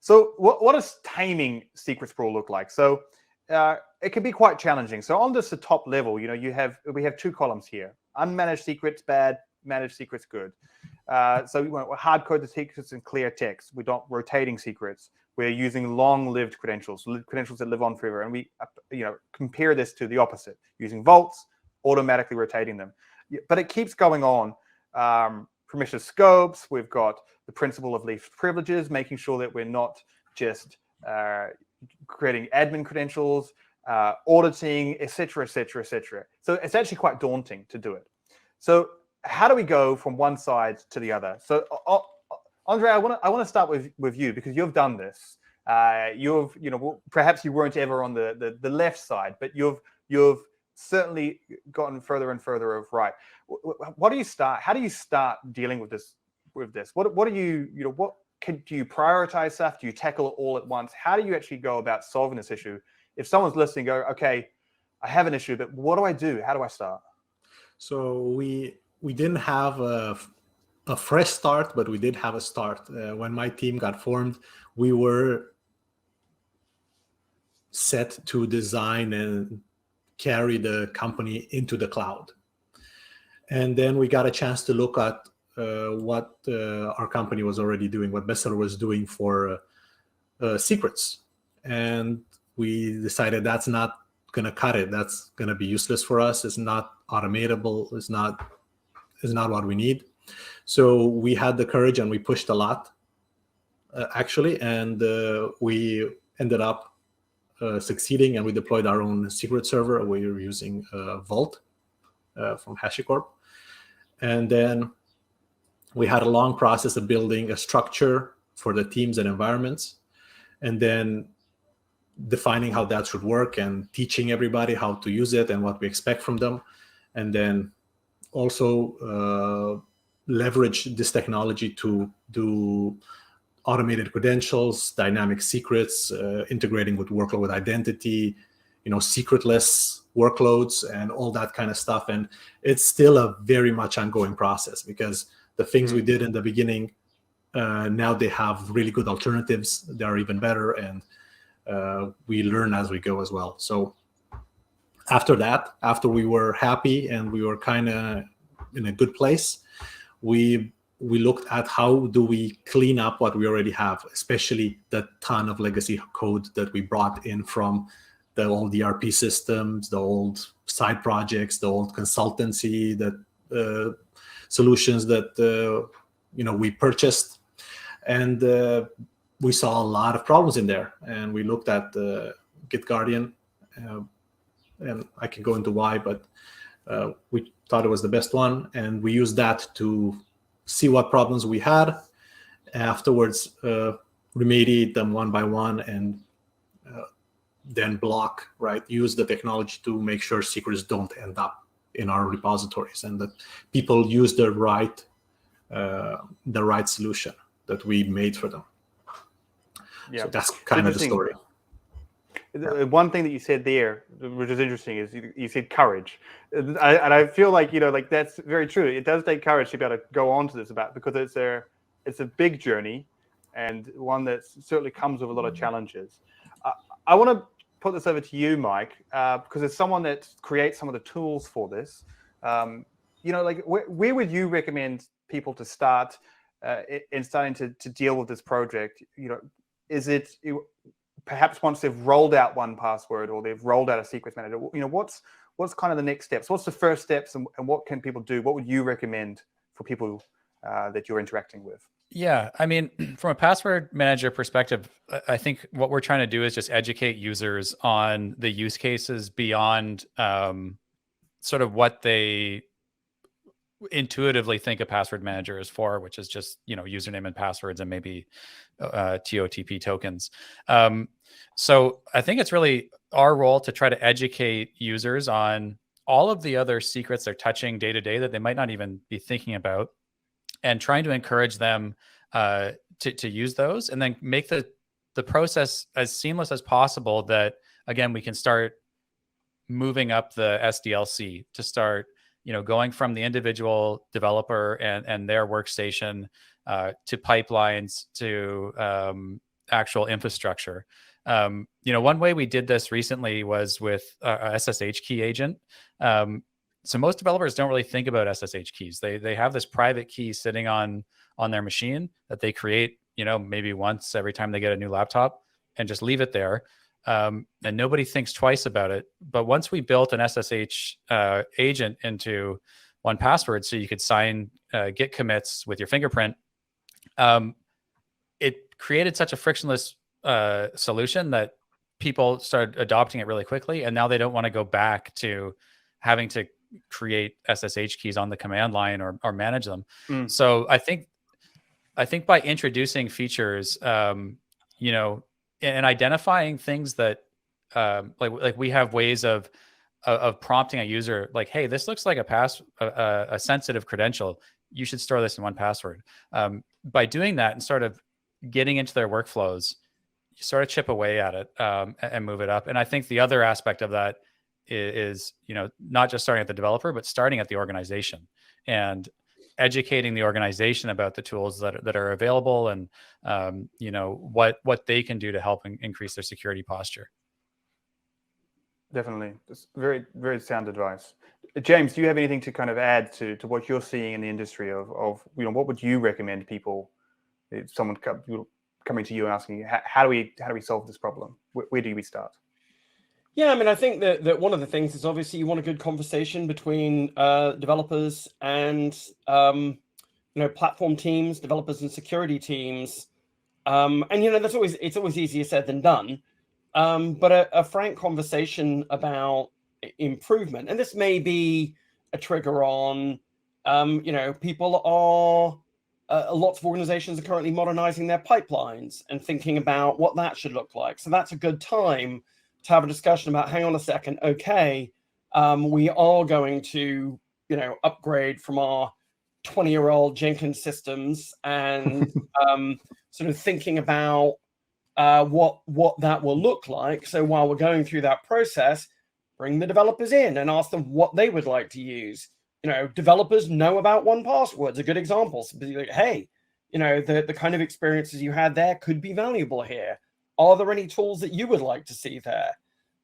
So what does taming secret sprawl look like? So it can be quite challenging. So on this the top level, we have two columns here: unmanaged secrets bad, managed secrets good. So we want to hard code the secrets in clear text. We're not rotating secrets. We're using long-lived credentials that live on forever. And we compare this to the opposite, using vaults, automatically rotating them. But it keeps going on. Permission scopes. We've got the principle of least privileges, making sure that we're not just creating admin credentials, auditing, etc., etc., etc. So it's actually quite daunting to do it. So how do we go from one side to the other? So Andrei, I want to start with you, because you've done this. Perhaps you weren't ever on the left side, but you've certainly gotten further and further of right. What do you start? How do you start dealing with this? What do you do you prioritize stuff? Do you tackle it all at once? How do you actually go about solving this issue? If someone's listening, go, okay, I have an issue, but what do I do? How do I start? So we didn't have a fresh start, but we did have a start. When my team got formed, we were set to design and carry the company into the cloud. And then we got a chance to look at what our company was already doing, what Bestseller was doing for secrets. And we decided that's not going to cut it. That's going to be useless for us. It's not automatable. It's not what we need. So we had the courage and we pushed a lot, actually. And we ended up succeeding, and we deployed our own secret server. We were using Vault from HashiCorp. And then we had a long process of building a structure for the teams and environments, and then defining how that should work and teaching everybody how to use it and what we expect from them. And then also leverage this technology to do automated credentials, dynamic secrets, integrating with workload with identity, secretless workloads and all that kind of stuff. And it's still a very much ongoing process, because the things we did in the beginning, now they have really good alternatives. They are even better, and we learn as we go as well. So after that, after we were happy and we were kind of in a good place, we looked at how do we clean up what we already have, especially the ton of legacy code that we brought in from the old ERP systems, the old side projects, the old consultancy, that solutions that we purchased. And we saw a lot of problems in there. And we looked at GitGuardian, and I can go into why, but we thought it was the best one. And we used that to see what problems we had. Afterwards, remediate them one by one, and then block, right? Use the technology to make sure secrets don't end up in our repositories, and that people use the right solution that we made for them. Yeah, so that's kind of the story. One thing that you said there, which is interesting, is you said courage, and I feel like that's very true. It does take courage to be able to go on to this because it's a big journey, and one that certainly comes with a lot of challenges. I want to put this over to you, Mike, because as someone that creates some of the tools for this, where would you recommend people to start in starting to deal with this project? Is it perhaps once they've rolled out 1Password or they've rolled out a secrets manager, what's kind of the next steps? What's the first steps, and what can people do? What would you recommend for people that you're interacting with? Yeah, I mean, from a password manager perspective, I think what we're trying to do is just educate users on the use cases beyond sort of what they intuitively think a password manager is for, which is just, username and passwords and maybe TOTP tokens. So I think it's really our role to try to educate users on all of the other secrets they're touching day to day that they might not even be thinking about, and trying to encourage them to use those, and then make the process as seamless as possible, that, again, we can start moving up the SDLC to start, going from the individual developer and their workstation to pipelines to actual infrastructure. One way we did this recently was with a SSH key agent. So most developers don't really think about SSH keys. They have this private key sitting on their machine that they create, maybe once every time they get a new laptop, and just leave it there. And nobody thinks twice about it. But once we built an SSH agent into 1Password, so you could sign Git commits with your fingerprint, it created such a frictionless solution that people started adopting it really quickly. And now they don't want to go back to having to create SSH keys on the command line or manage them. So I think by introducing features, and identifying things that like we have ways of prompting a user, like, hey, this looks like a sensitive credential. You should store this in 1Password. By doing that and sort of getting into their workflows, you sort of chip away at it and move it up. And I think the other aspect of that is not just starting at the developer, but starting at the organization and educating the organization about the tools that are available and what they can do to help increase their security posture. Definitely. That's very, very sound advice. James, do you have anything to kind of add to what you're seeing in the industry of what would you recommend people, if someone coming to you and asking you, how do we solve this problem? Where do we start? Yeah, I mean, I think that one of the things is obviously you want a good conversation between developers and platform teams, developers and security teams, and it's always easier said than done. But a frank conversation about improvement, and this may be a trigger on, people are. Lots of organizations are currently modernizing their pipelines and thinking about what that should look like. So that's a good time to have a discussion about, hang on a second, okay, we are going to, upgrade from our 20-year-old Jenkins systems and sort of thinking about what that will look like. So while we're going through that process, bring the developers in and ask them what they would like to use. Developers know about 1Password. It's a good example. So be like, hey, the kind of experiences you had there could be valuable here. Are there any tools that you would like to see there?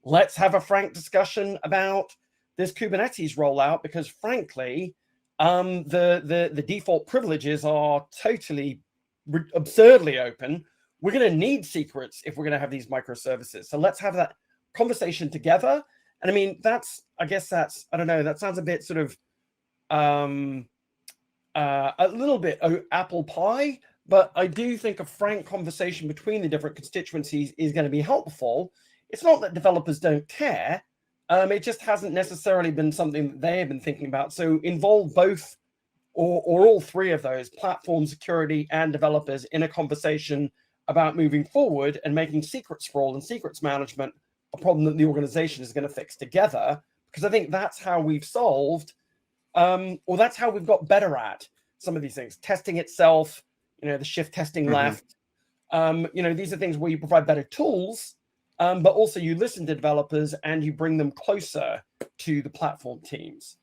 Let's have a frank discussion about this Kubernetes rollout, because frankly, the default privileges are totally absurdly open. We're going to need secrets if we're going to have these microservices. So let's have that conversation together. And I mean, that sounds a bit sort of a little bit apple pie, but I do think a frank conversation between the different constituencies is going to be helpful. It's not that developers don't care. It just hasn't necessarily been something that they have been thinking about. So involve both or all three of those, platform, security, and developers, in a conversation about moving forward and making secret sprawl and secrets management a problem that the organization is going to fix together. Because I think that's how we've solved, or that's how we've got better at some of these things. Testing itself, the shift testing left. These are things where you provide better tools, but also you listen to developers and you bring them closer to the platform teams.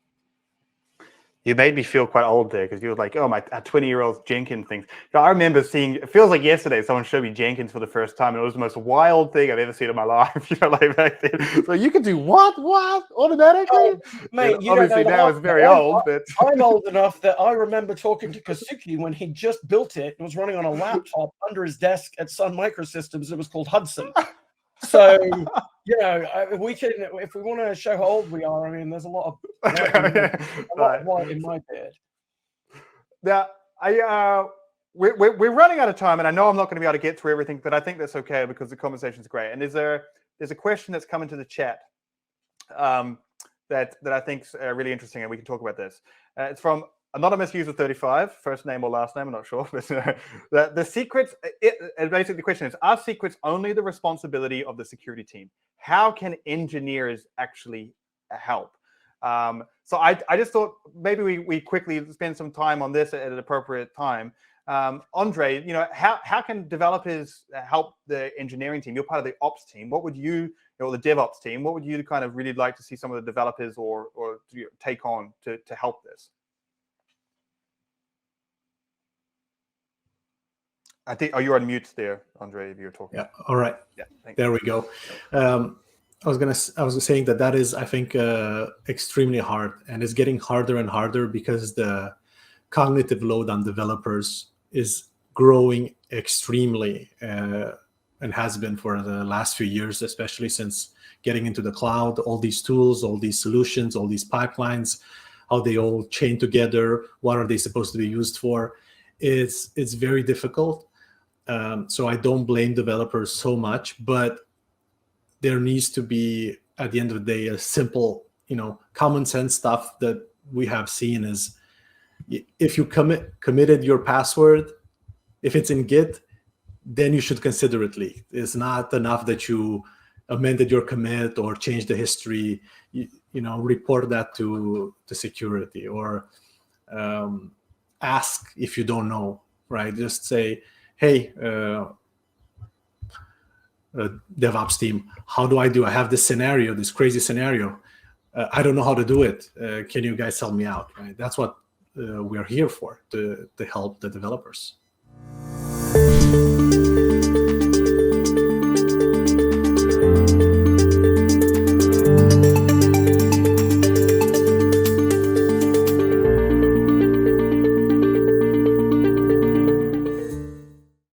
You made me feel quite old there, because you were like, oh, my 20-year-old Jenkins things. I remember seeing, it feels like yesterday, someone showed me Jenkins for the first time, and it was the most wild thing I've ever seen in my life. Like back then. So you can do what automatically? Oh, mate, obviously now it's very old. But I'm old enough that I remember talking to Kazuki when he just built it and was running on a laptop under his desk at Sun Microsystems. It was called Hudson. So, we can, if we want to show how old we are, I mean, there's a lot of white in my beard. Now, we're running out of time, and I know I'm not going to be able to get through everything, but I think that's okay because the conversation is great. And there's a question that's come into the chat that I think is really interesting, and we can talk about this. It's from Anonymous User 35, first name or last name, I'm not sure. But the secrets, basically the question is, are secrets only the responsibility of the security team? How can engineers actually help? So I just thought maybe we quickly spend some time on this at an appropriate time. Andrei, how can developers help the engineering team? You're part of the ops team. What would you, or the DevOps team, what would you kind of really like to see some of the developers or take on to help this? I think, you're on mute there, Andrei, if you're talking. Yeah. All right. Yeah. Thank There we go. I was saying that is, I think, extremely hard, and it's getting harder and harder because the cognitive load on developers is growing extremely, and has been for the last few years, especially since getting into the cloud. All these tools, all these solutions, all these pipelines, how they all chain together, what are they supposed to be used for? It's very difficult. So I don't blame developers so much, but there needs to be, at the end of the day, a simple, common sense stuff that we have seen is, if you committed your password, if it's in Git, then you should consider it leaked. It's not enough that you amended your commit or changed the history. Report that to security, or ask if you don't know, right? Just say, hey, DevOps team, how do I have this scenario, this crazy scenario? I don't know how to do it. Can you guys help me out? Right? That's what we're here for, to help the developers.